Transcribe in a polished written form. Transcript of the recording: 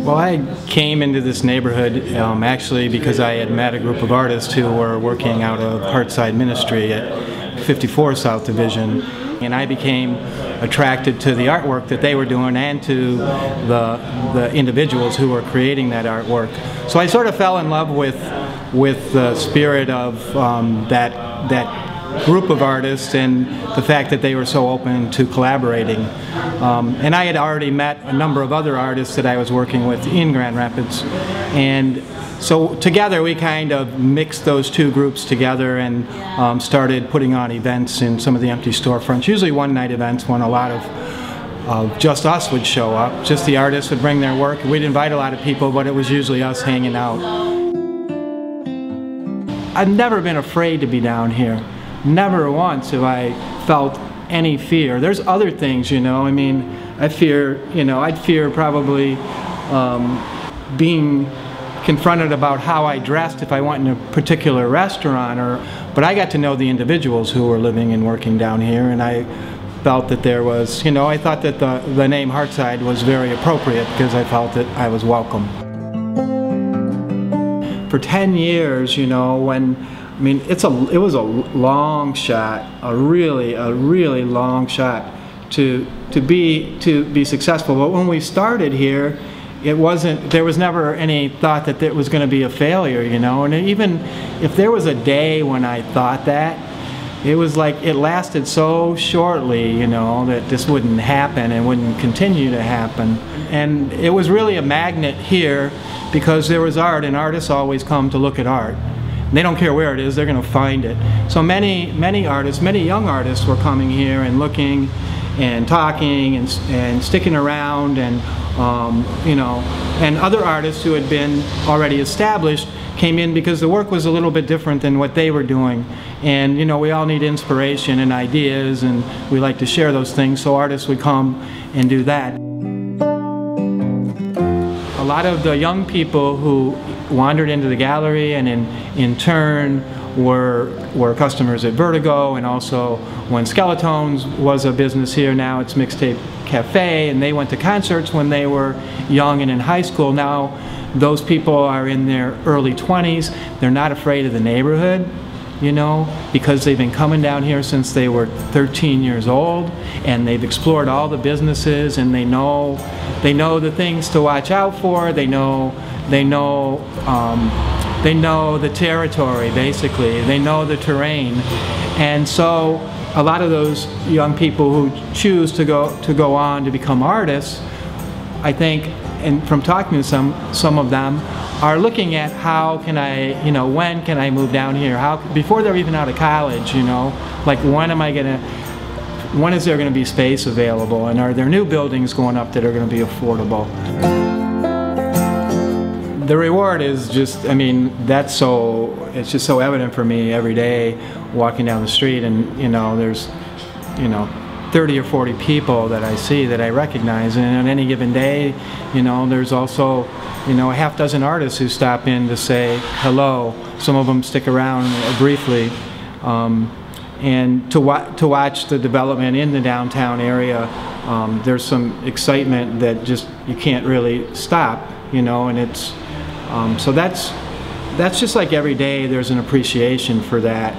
Well, I came into this neighborhood actually because I had met a group of artists who were working out of Heartside Ministry at 54 South Division, and I became attracted to the artwork that they were doing and to the individuals who were creating that artwork. So I sort of fell in love with the spirit of that group of artists and the fact that they were so open to collaborating. And I had already met a number of other artists that I was working with in Grand Rapids, and so together we kind of mixed those two groups together and started putting on events in some of the empty storefronts, usually one-night events when a lot of just us would show up. Just the artists would bring their work. We'd invite a lot of people, but it was usually us hanging out. I've never been afraid to be down here. Never once have I felt any fear. There's other things, you know. I mean, I'd fear probably being confronted about how I dressed if I went in a particular restaurant, but I got to know the individuals who were living and working down here, and I felt that there was, I thought that the name Heartside was very appropriate because I felt that I was welcome. For 10 years, it was a long shot, a really long shot to be successful. But when we started here, there was never any thought that it was going to be a failure, And even if there was a day when I thought that, it was like it lasted so shortly, that this wouldn't happen and wouldn't continue to happen. And it was really a magnet here because there was art, and artists always come to look at art. They don't care where it is, they're going to find it. So many artists, many young artists were coming here and looking and talking and sticking around, and and other artists who had been already established came in because the work was a little bit different than what they were doing. And we all need inspiration and ideas, and we like to share those things, so artists would come and do that. A lot of the young people who wandered into the gallery and in turn were customers at Vertigo, and also when Skeletones was a business here, now it's Mixtape Cafe, and they went to concerts when they were young and in high school. Now those people are in their early 20s. They're not afraid of the neighborhood, because they've been coming down here since they were 13 years old, and they've explored all the businesses, and they know the things to watch out for. They know the territory, basically. They know the terrain. And so a lot of those young people who choose to go on to become artists, I think, and from talking to some of them, are looking at how can I, when can I move down here? Before they're even out of college, like when is there going to be space available, and are there new buildings going up that are going to be affordable? The reward is just, it's just so evident for me every day walking down the street, and there's 30 or 40 people that I see that I recognize, and on any given day, there's also a half dozen artists who stop in to say hello. Some of them stick around briefly, and to watch the development in the downtown area. There's some excitement that just you can't really stop, and it's so that's just like every day there's an appreciation for that.